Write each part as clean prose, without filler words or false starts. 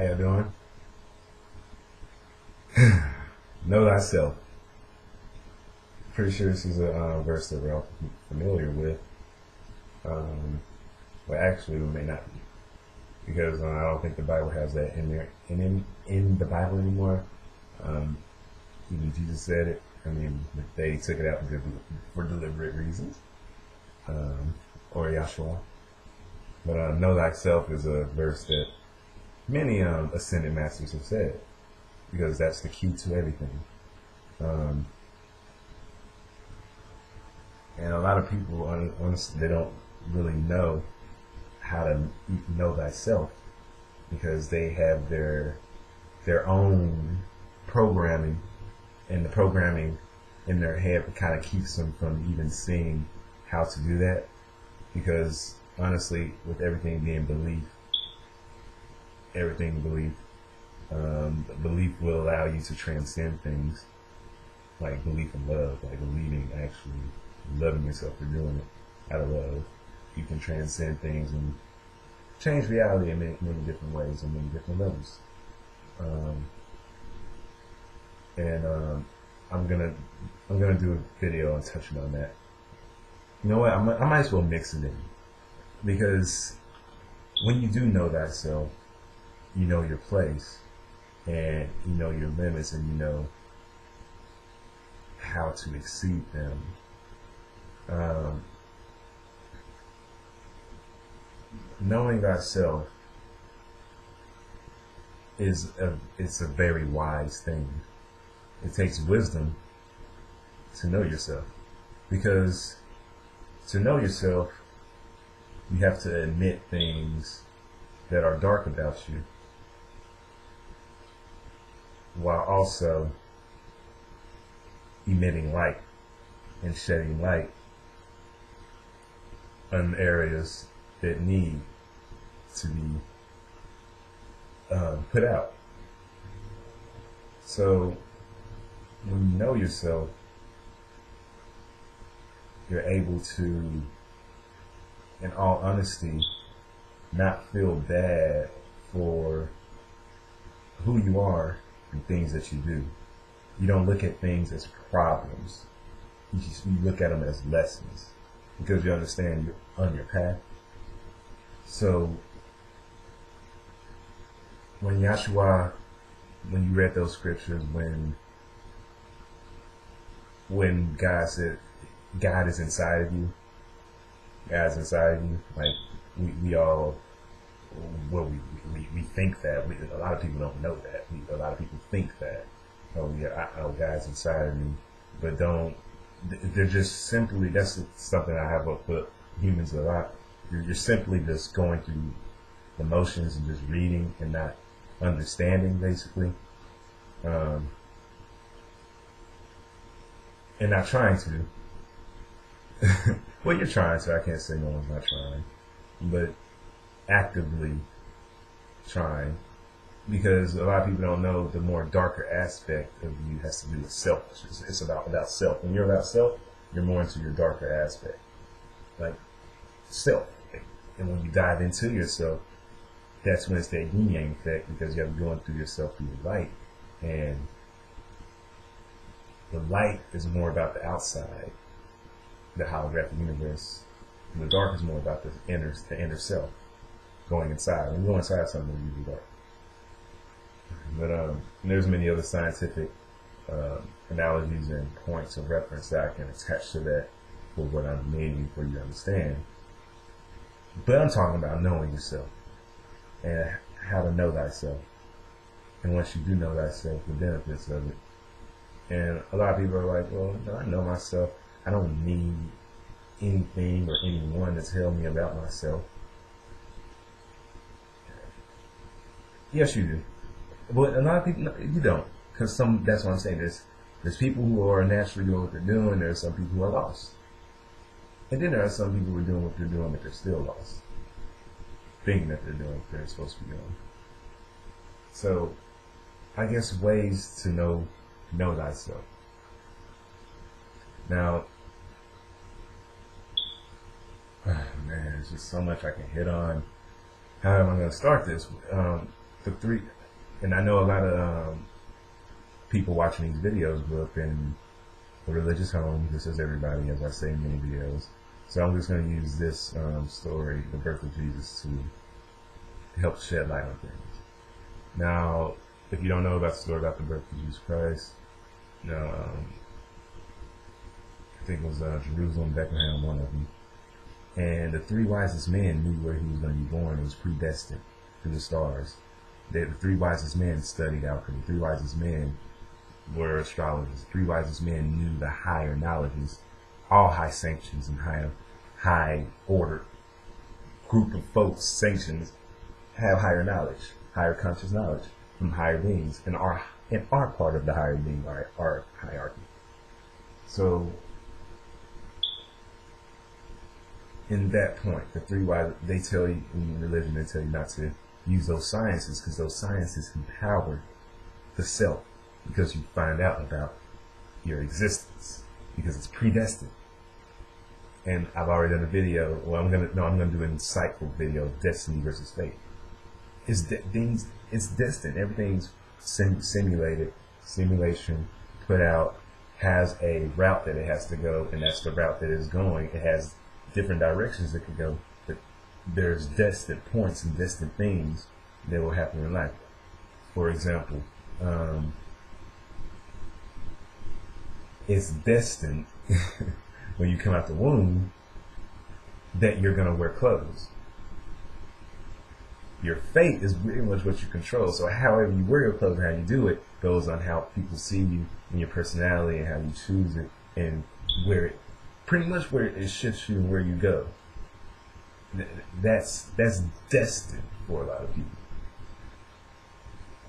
How you doing? Know thyself. Pretty sure this is a verse that we're all familiar with. Well, actually, we may not be, because I don't think the Bible has that in there in the Bible anymore. Even Jesus said it. I mean, they took it out for deliberate reasons, or Yahshua. But know thyself is a verse that many ascended masters have said, because that's the key to everything. And a lot of people, honestly, they don't really know how to know thyself, because they have their own programming, and the programming in their head kind of keeps them from even seeing how to do that. Because honestly, with everything being belief, belief will allow you to transcend things, like belief in love, like believing, actually loving yourself for doing it out of love. You can transcend things and change reality in many different ways, on many different levels. I'm gonna do a video on touching on that. You know what? I might as well mix it in, because when you do know thyself, you know your place, and you know your limits, and you know how to exceed them. Knowing thyself it's a very wise thing. It takes wisdom to know yourself, because to know yourself, you have to admit things that are dark about you, while also emitting light and shedding light on areas that need to be put out. So when you know yourself, you're able to, in all honesty, not feel bad for who you are and things that you do. You don't look at things as problems. You look at them as lessons, because you understand you're on your path. So when Yahshua, when you read those scriptures, when God said God is inside of you, God's inside of you, like we all, well, we think that. A lot of people don't know that. A lot of people think that, oh yeah, God's inside of me, but don't. They're just simply, that's something I have up with humans a lot. You're simply just going through the motions and just reading and not understanding, basically, and not trying to. Well, you're trying to. I can't say no one's not trying, but actively trying, because a lot of people don't know the more darker aspect of you has to do with selfishness. It's about self. When you're about self, you're more into your darker aspect, like self. And when you dive into yourself, that's when it's that yin yang effect, because you're going through yourself through the light, and the light is more about the outside, the holographic universe. And the dark is more about the inner self, going inside. When you go inside something, it's usually dark. But there's many other scientific analogies and points of reference that I can attach to that for what I'm meaning for you to understand. But I'm talking about knowing yourself and how to know thyself. And once you do know thyself, the benefits of it. And a lot of people are like, well, I know myself. I don't need anything or anyone to tell me about myself. Yes, you do. But a lot of people, you don't. Because that's what I'm saying. There's people who are naturally doing what they're doing. There's some people who are lost. And then there are some people who are doing what they're doing, but they're still lost, thinking that they're doing what they're supposed to be doing. So, I guess ways to know thyself. Now, man, there's just so much I can hit on. How am I going to start this? the three, and I know a lot of people watching these videos grew up in a religious home, just as everybody, as I say in many videos. So I'm just going to use this story, the birth of Jesus, to help shed light on things. Now, if you don't know about the story about the birth of Jesus Christ, I think it was Jerusalem, Bethlehem, one of them. And the three wisest men knew where he was going to be born. It was predestined through the stars. The three wisest men studied alchemy. The three wisest men were astrologers. The three wisest men knew the higher knowledges, all high sanctions and high order group of folks sanctions have higher knowledge, higher conscious knowledge from higher beings, and are part of the higher being, our hierarchy. So in that point, the three wise, they tell you in religion, they tell you not to use those sciences because those sciences empower the self, because you find out about your existence because it's predestined. And I've already done a video. Well, I'm gonna do an insightful video of destiny versus fate. It's destined. Everything's simulation put out, has a route that it has to go, and that's the route that it's going. It has different directions it could go, but there's destined points and destined things that will happen in life. For example, it's destined when you come out the womb that you're going to wear clothes. Your fate is pretty much what you control. So however you wear your clothes and how you do it goes on how people see you and your personality and how you choose it and where it, pretty much where it shifts you and where you go. That's destined for a lot of people.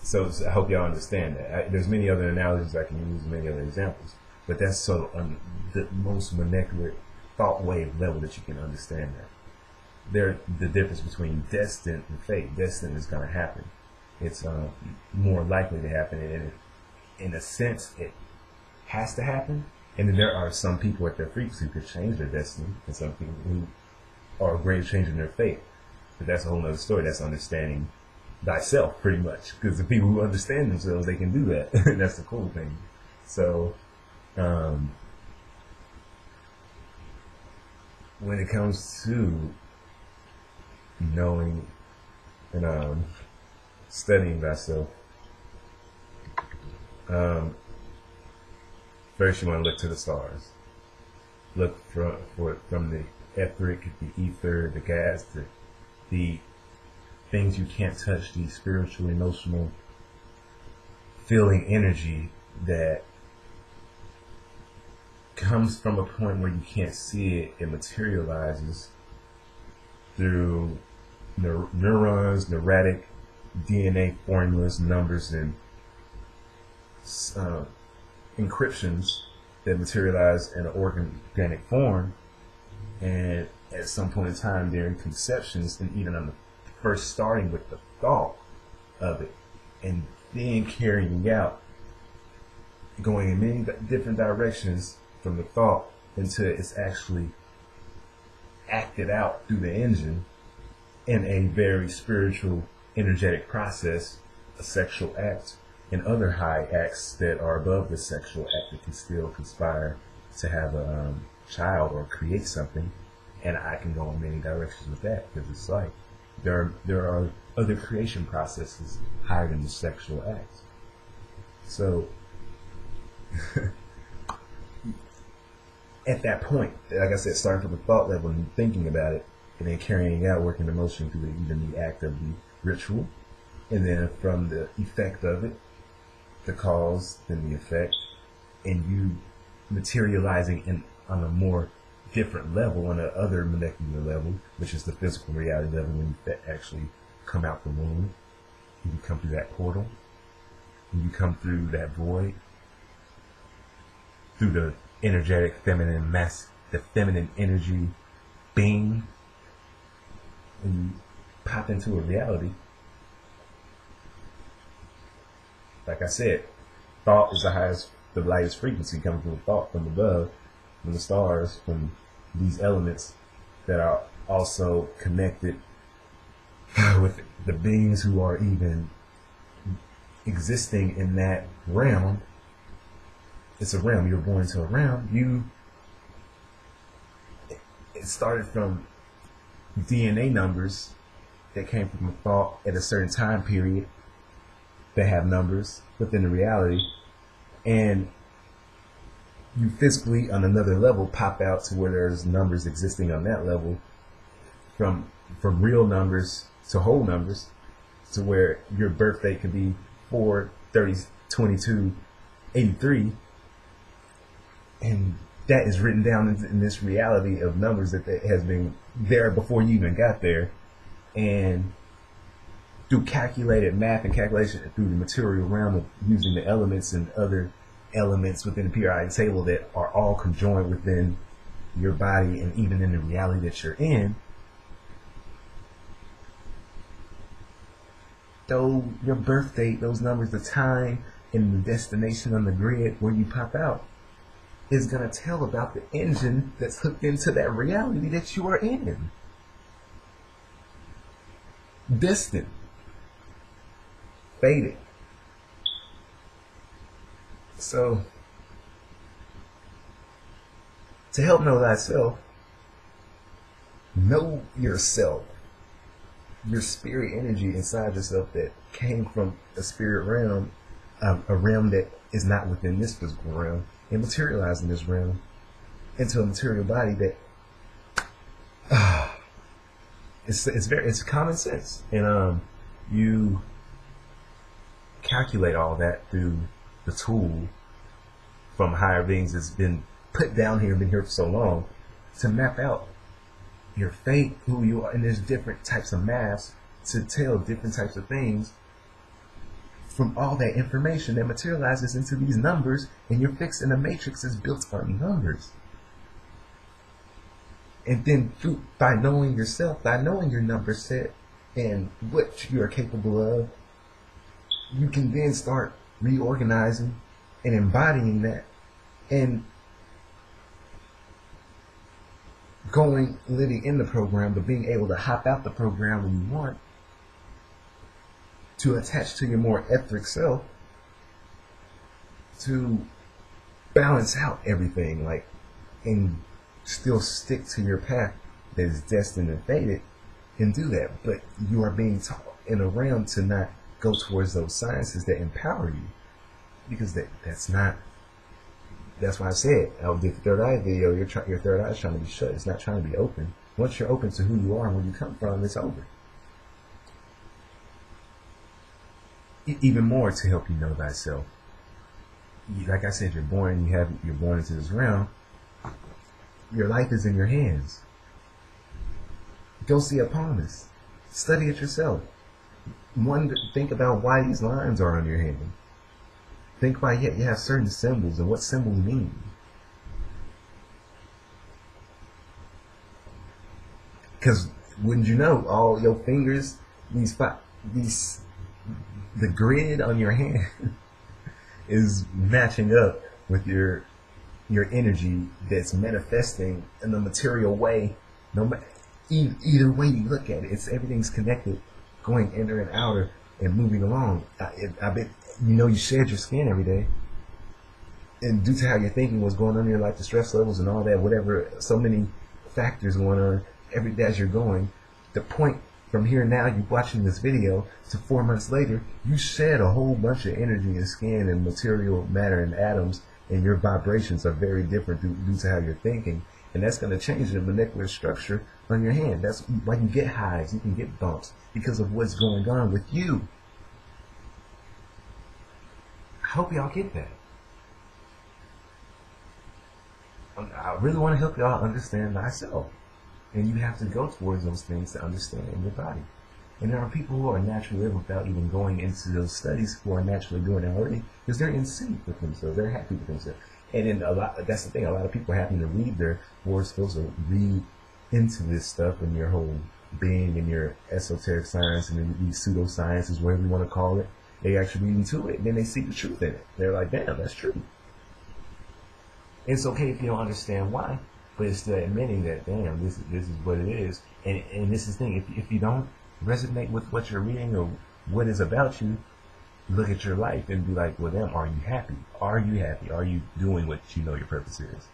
So I hope y'all understand that. There's many other analogies I can use, many other examples, but that's so the most molecular thought wave level that you can understand that. The difference between destined and fate. Destined is going to happen. It's more likely to happen, and in a sense, it has to happen. And then there are some people at their frequency who could change their destiny, and some people who are a great change in their fate. But that's a whole other story. That's understanding thyself, pretty much. Because the people who understand themselves, they can do that. That's the cool thing. So, when it comes to knowing and studying thyself, first you want to look to the stars. Look from the etheric, the ether, the gas, the things you can't touch, the spiritual, emotional, feeling energy that comes from a point where you can't see it. It materializes through neurons, neurotic DNA formulas, numbers, and encryptions that materialize in an organic form. And at some point in time during conceptions, and even on the first starting with the thought of it, and then carrying out, going in many different directions from the thought until it's actually acted out through the engine in a very spiritual, energetic process, a sexual act, and other high acts that are above the sexual act that can still conspire to have a child or create something. And I can go in many directions with that, because it's like there are other creation processes higher than the sexual act. So at that point, like I said, starting from the thought level and thinking about it, and then carrying out, working the motion through even the act of the ritual, and then from the effect of it, the cause, then the effect, and you materializing on a more different level, on a other molecular level, which is the physical reality level, when you actually come out the womb, you come through that portal, and you come through that void, through the energetic feminine the feminine energy being, and you pop into a reality. Like I said, thought is the lightest frequency coming from thought, from above, from the stars, from these elements that are also connected with the beings who are even existing in that realm. It's a realm. You're born into a realm. It started from DNA numbers that came from a thought at a certain time period that have numbers within the reality, and you physically on another level pop out to where there's numbers existing on that level, from real numbers to whole numbers, to where your birthday could be 4, 30, 22, 83, and that is written down in this reality of numbers that has been there before you even got there. And through calculated math and calculation through the material realm of using the elements and other elements within the periodic table that are all conjoined within your body and even in the reality that you're in, though your birth date, those numbers, the time and the destination on the grid where you pop out, is going to tell about the engine that's hooked into that reality that you are in. Destined. Fated. So, to help know thyself, know yourself. Your spirit energy inside yourself that came from a spirit realm, a realm that is not within this physical realm, and materialized in this realm into a material body that it's common sense, and you calculate all that through the tool from higher beings that's been put down here and been here for so long to map out your fate, who you are, and there's different types of maths to tell different types of things from all that information that materializes into these numbers, and you're fixed in a matrix that's built on numbers. And then by knowing yourself, by knowing your number set and what you are capable of, you can then start reorganizing and embodying that and living in the program, but being able to hop out the program when you want to attach to your more etheric self to balance out everything, like, and still stick to your path that is destined and fated and do that. But you are being taught in a realm to not go towards those sciences that empower you, because that's why I said I did the third eye video. Your third eye is trying to be shut. It's not trying to be open. Once you're open to who you are and where you come from, it's over. Even more to help you know thyself. Like I said, you're born into this realm. Your life is in your hands. Go see a palmist. Study it yourself. Think about why these lines are on your hand. Think why you have certain symbols and what symbols mean. Because wouldn't you know, all your fingers, the grid on your hand is matching up with your energy that's manifesting in the material way. No matter either way you look at it, everything's connected, going inner and outer and moving along. I bet you shed your skin every day, and due to how you're thinking, what's going on in your life, the stress levels and all that, whatever, so many factors going on every day as you're going. The point from here now, you watching this video, to 4 months later, you shed a whole bunch of energy and skin and material matter and atoms, and your vibrations are very different due to how you're thinking. And that's going to change the molecular structure on your hand. That's why you get highs, you can get bumps, because of what's going on with you. I hope y'all get that. I really want to help y'all understand thyself. And you have to go towards those things to understand in your body. And there are people who are naturally living without even going into those studies, who are naturally doing it already, because they're in sync with themselves. They're happy with themselves. And then that's the thing, a lot of people are having to read their horoscopes or read into this stuff and your whole being and your esoteric science and these pseudosciences, whatever you want to call it. They actually read into it, and then they see the truth in it. They're like, damn, that's true. It's okay if you don't understand why, but it's still admitting that, damn, this is what it is. And this is the thing, if you don't resonate with what you're reading or what is about you, look at your life and be like, well, damn, are you happy? Are you happy? Are you doing what you know your purpose is?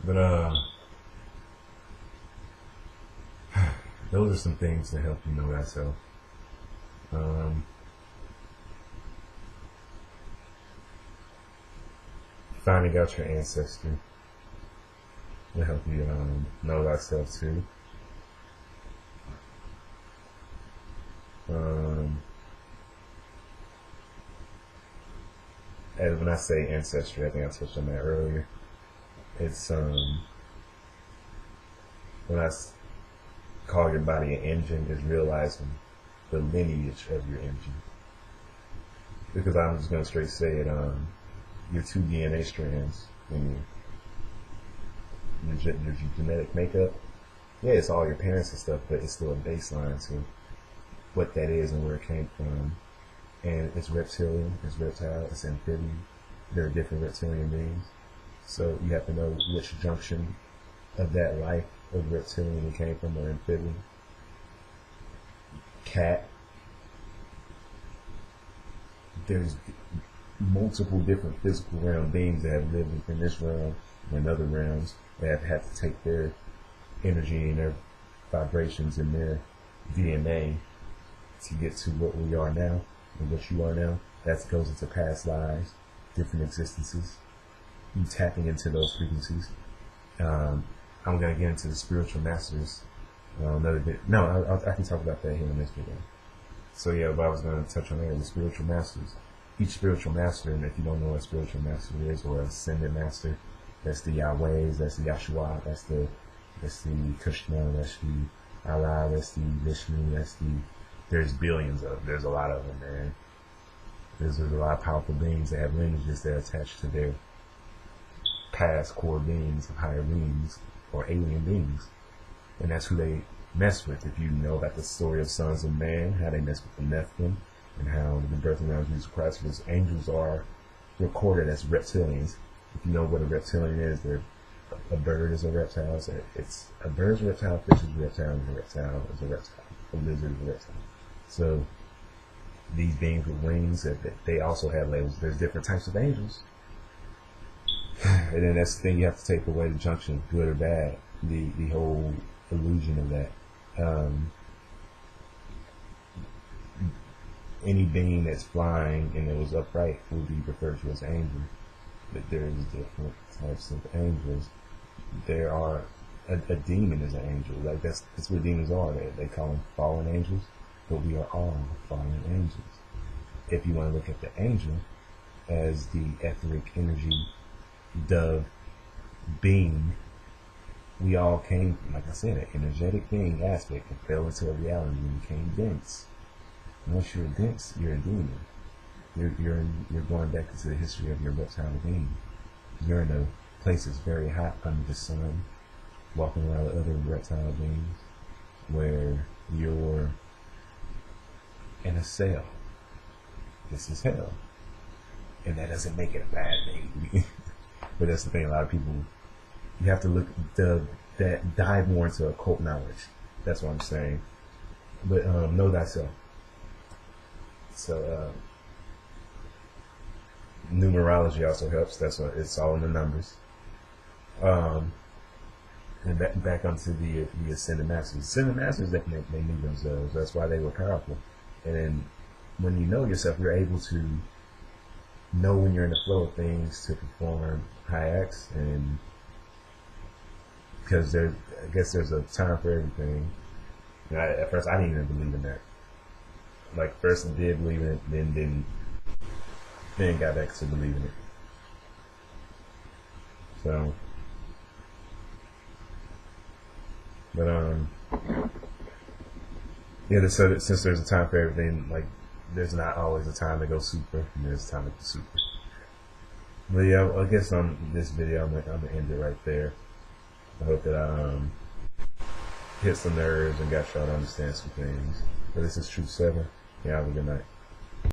But those are some things to help you know thyself. Finding out your ancestry will help you know thyself too. And when I say ancestry, I think I touched on that earlier. It's when call your body an engine, is realizing the lineage of your engine. Because I'm just gonna straight say it, your 2 DNA strands in your genetic makeup. Yeah, it's all your parents and stuff, but it's still a baseline to what that is and where it came from. And it's reptilian, it's reptile, it's amphibian. There are different reptilian beings. So you have to know which junction of that life of reptilian you came from, or amphibian. Cat. There's multiple different physical realm beings that have lived within this realm and other realms that have had to take their energy and their vibrations and their DNA to get to what we are now and what you are now. That goes into past lives, different existences. You tapping into those frequencies. I'm going to get into the spiritual masters another bit. No, I can talk about that here in this video. So yeah, but I was going to touch on that, the spiritual masters. Each spiritual master, and if you don't know what a spiritual master is, or an ascended master, that's the Yahwehs, that's the Yahshua, that's the Krishna, that's the Allah, that's the Vishnu, there's billions of them. There's a lot of them, man. There's a lot of powerful beings that have lineages that are attached to their past core beings of higher beings or alien beings. And that's who they mess with. If you know about the story of sons of man, how they mess with the Nephilim, and how the birth around Jesus Christ, because angels are recorded as reptilians. If you know what a reptilian is, a bird is a reptile. So it's a bird's a reptile, a fish is a reptile, and a reptile is a reptile. A lizard is a reptile. So these beings with wings, they also have labels. There's different types of angels. And then that's the thing, you have to take away the junction, good or bad, the whole illusion of that. Any being that's flying and it was upright will be referred to as an angel. But there's different types of angels. There are a demon is an angel. Like that's what demons are. They call them fallen angels, but we are all fallen angels. If you want to look at the angel as the etheric energy dove being, we all came, like I said, an energetic being aspect and fell into a reality and became dense. Once you're dense, you're a demon. You're going back into the history of your reptile being. You're in a place that's very hot under the sun, walking around with other reptile beings, where you're in a cell. This is hell. And that doesn't make it a bad thing. But that's the thing, a lot of people, you have to look, dive more into occult knowledge. That's what I'm saying. But know thyself. So numerology also helps. That's what it's all in the numbers. And back onto the ascended masters. Ascended masters, they knew themselves. That's why they were powerful. And then when you know yourself, you're able to know when you're in the flow of things to perform high acts, and because I guess there's a time for everything. And at first I didn't even believe in that. Like first I did believe in it, then got back to believing it. So, but yeah. So since there's a time for everything, like there's not always a time to go super, and there's a time to go super. But yeah, I guess on this video I'm gonna end it right there. I hope that I hit some nerves and got y'all to understand some things. But this is Truth 7. Yeah, have a good night.